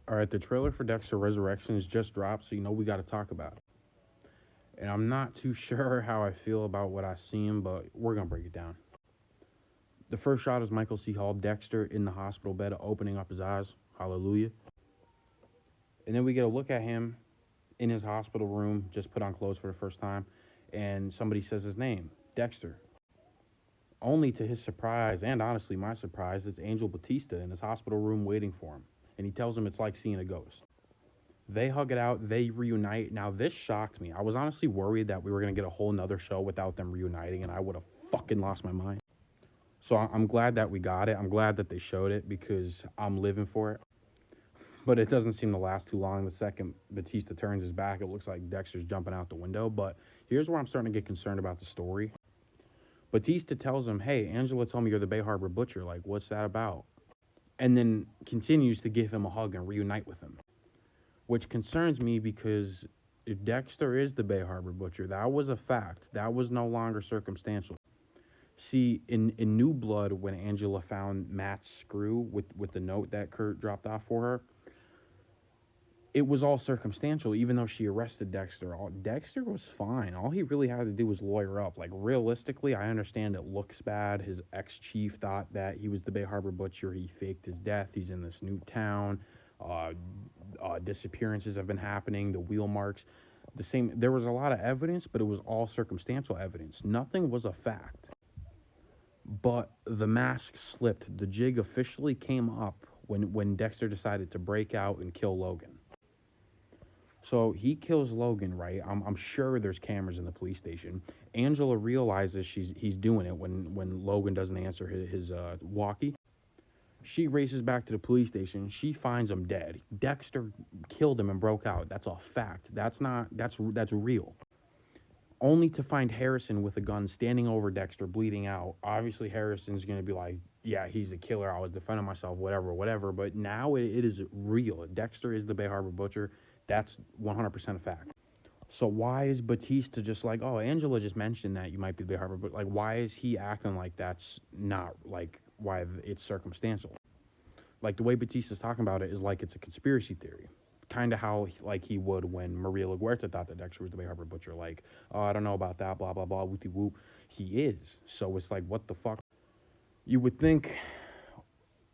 All right, the trailer for Dexter Resurrection has just dropped, so you know we got to talk about it. And I'm not too sure how I feel about what I've seen, but we're gonna break it down. The first shot is Michael C. Hall, Dexter in the hospital bed, opening up his eyes. Hallelujah. And then we get a look at him in his hospital room, just put on clothes for the first time, and somebody says his name, Dexter. Only to his surprise, and honestly my surprise, it's Angel Batista in his hospital room waiting for him. And he tells him it's like seeing a ghost. They hug it out, they reunite. Now, this shocked me. I was honestly worried that we were going to get a whole nother show without them reuniting, and I would have fucking lost my mind. So I'm glad that we got it. I'm glad that they showed it because I'm living for it. But it doesn't seem to last too long. The second Batista turns his back, it looks like Dexter's jumping out the window. But here's where I'm starting to get concerned about the story. Batista tells him, hey, Angela told me you're the Bay Harbor Butcher. Like, what's that about? And then continues to give him a hug and reunite with him, which concerns me because if Dexter is the Bay Harbor Butcher, that was a fact. That was no longer circumstantial. See, in New Blood, when Angela found Matt's screw with the note that Kurt dropped off for her, it was all circumstantial, even though she arrested Dexter. Dexter was fine. All he really had to do was lawyer up. Like, realistically, I understand it looks bad. His ex-chief thought that he was the Bay Harbor Butcher. He faked his death. He's in this new town. Disappearances have been happening. The wheel marks. The same. There was a lot of evidence, but it was all circumstantial evidence. Nothing was a fact. But the mask slipped. The jig officially came up when Dexter decided to break out and kill Logan. So he kills Logan, right? I'm sure there's cameras in the police station. Angela realizes he's doing it when Logan doesn't answer his walkie. She races back to the police station. She finds him dead. Dexter killed him and broke out. That's a fact. That's real. Only to find Harrison with a gun standing over Dexter, bleeding out. Obviously, Harrison's going to be like, yeah, he's a killer. I was defending myself, whatever. But now it is real. Dexter is the Bay Harbor Butcher. That's 100% a fact. So why is Batista just like, oh, Angela just mentioned that you might be the Bay Harbor, but like, why is he acting like that's not like why it's circumstantial? Like the way Batista's talking about it is like it's a conspiracy theory. Kind of how like he would when Maria LaGuerta thought that Dexter was the Bay Harbor Butcher. Like, oh, I don't know about that, blah, blah, blah, whoopty whoop. He is. So it's like, what the fuck? You would think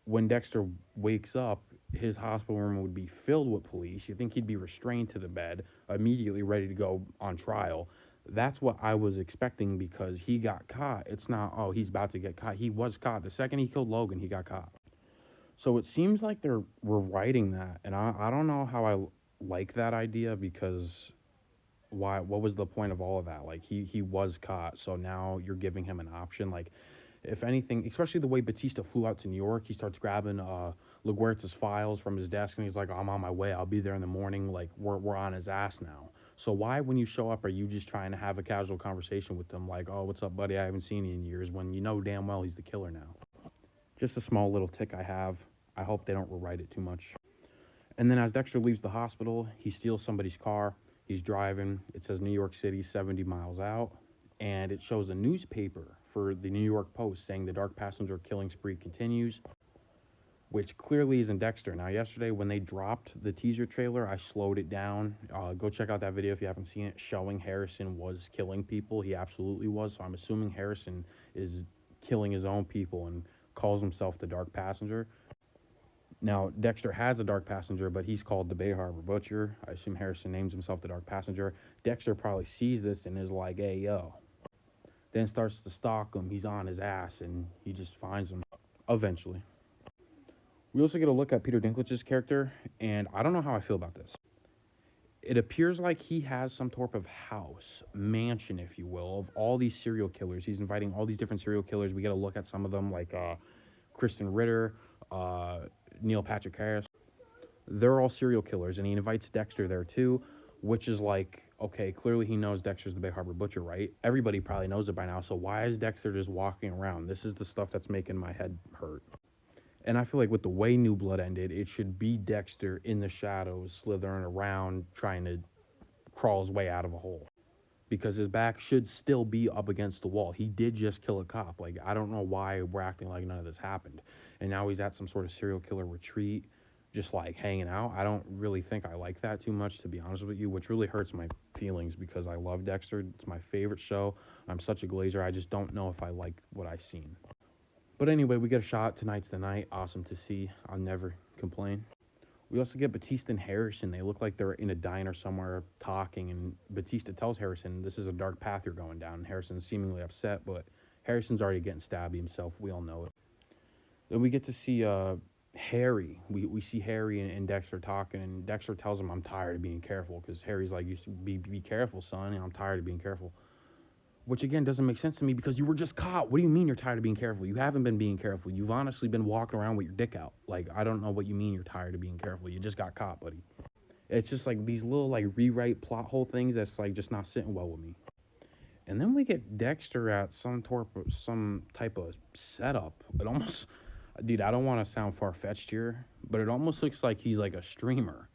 when Dexter wakes up, his hospital room would be filled with police. You think he'd be restrained to the bed, immediately ready to go on trial. That's what I was expecting because he got caught. It's not, oh, he's about to get caught. He was caught. The second he killed Logan, he got caught. So it seems like they're rewriting that. And I don't know how I like that idea because what was the point of all of that? Like, he was caught, so now you're giving him an option. Like, if anything, especially the way Batista flew out to New York, he starts grabbing LaGuerta's files from his desk, and he's like, I'm on my way. I'll be there in the morning. Like, we're on his ass now. So why, when you show up, are you just trying to have a casual conversation with them? Like, oh, what's up, buddy? I haven't seen you in years, when you know damn well he's the killer now. Just a small little tick I have. I hope they don't rewrite it too much. And then as Dexter leaves the hospital, he steals somebody's car. He's driving. It says New York City, 70 miles out. And it shows a newspaper for the New York Post saying the dark passenger killing spree continues, which clearly isn't Dexter. Now, yesterday when they dropped the teaser trailer, I slowed it down. Go check out that video if you haven't seen it, showing Harrison was killing people. He absolutely was. So I'm assuming Harrison is killing his own people and calls himself the dark passenger. Now, Dexter has a dark passenger, but he's called the Bay Harbor Butcher. I assume Harrison names himself the dark passenger. Dexter probably sees this and is like, hey, yo. Then starts to stalk him. He's on his ass, and he just finds him eventually. We also get a look at Peter Dinklage's character, and I don't know how I feel about this. It appears like he has some type of house, mansion, if you will, of all these serial killers. He's inviting all these different serial killers. We get a look at some of them, like Kristen Ritter, Neil Patrick Harris. They're all serial killers, and he invites Dexter there too, which is like, okay, clearly he knows Dexter's the Bay Harbor Butcher, right? Everybody probably knows it by now, so why is Dexter just walking around? This is the stuff that's making my head hurt. And I feel like with the way New Blood ended, it should be Dexter in the shadows, slithering around, trying to crawl his way out of a hole. Because his back should still be up against the wall. He did just kill a cop. Like, I don't know why we're acting like none of this happened. And now he's at some sort of serial killer retreat. just like hanging out. I don't really think I like that too much, to be honest with you, which really hurts my feelings because I love Dexter. It's my favorite show. I'm such a glazer. I just don't know if I like what I've seen. But anyway, we get a shot. Tonight's the night. Awesome to see. I'll never complain. We also get Batista and Harrison. They look like they're in a diner somewhere talking, and Batista tells Harrison, "This is a dark path you're going down." And Harrison's seemingly upset, but Harrison's already getting stabby himself. We all know it. Then we get to see Harry. We see Harry and Dexter talking, and Dexter tells him, "I'm tired of being careful," because Harry's like, "You should be careful, son," and I'm tired of being careful. Which again doesn't make sense to me because you were just caught. What do you mean you're tired of being careful? You haven't been being careful. You've honestly been walking around with your dick out. Like, I don't know what you mean you're tired of being careful. You just got caught, buddy. It's just like these little like rewrite plot hole things that's like just not sitting well with me. And then we get Dexter at some type of setup. It almost, dude, I don't want to sound far fetched here, but it almost looks like he's like a streamer.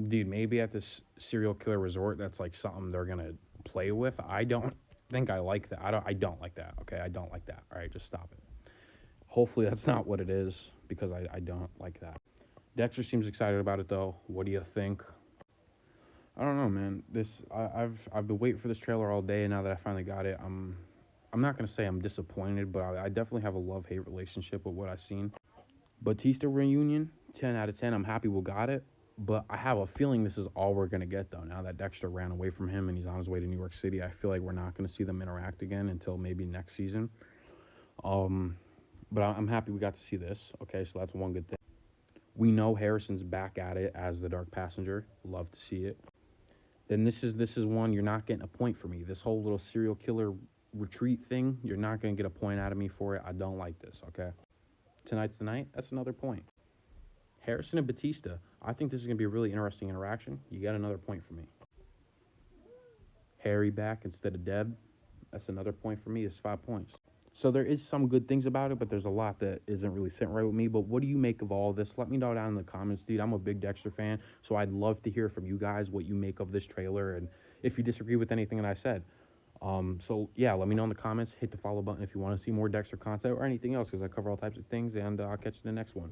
Dude, maybe at this serial killer resort, that's like something they're gonna play with. I don't think I like that. I don't like that. Okay, I don't like that. All right, just stop it. Hopefully that's not what it is because I don't like that. Dexter seems excited about it though. What do you think? I don't know, man. I've been waiting for this trailer all day, and now that I finally got it, I'm not gonna say I'm disappointed, but I definitely have a love-hate relationship with what I've seen. Batista reunion, 10 out of 10. I'm happy we got it, but I have a feeling this is all we're gonna get though. Now that Dexter ran away from him and he's on his way to New York City, I feel like we're not gonna see them interact again until maybe next season. But I'm happy we got to see this. Okay, so that's one good thing. We know Harrison's back at it as the Dark Passenger. Love to see it. Then this is one you're not getting a point for me. This whole little serial killer retreat thing, you're not gonna get a point out of me for it. I don't like this. Okay. Tonight's the night. That's another point. Harrison and Batista. I think this is gonna be a really interesting interaction. You got another point for me. Harry back instead of Deb. That's another point for me. It's 5 points. So there is some good things about it, but there's a lot that isn't really sitting right with me. But what do you make of all this? Let me know down in the comments, dude. I'm a big Dexter fan, so I'd love to hear from you guys what you make of this trailer and if you disagree with anything that I said. So yeah, let me know in the comments. Hit the follow button if you want to see more Dexter content or anything else, because I cover all types of things, and I'll catch you in the next one.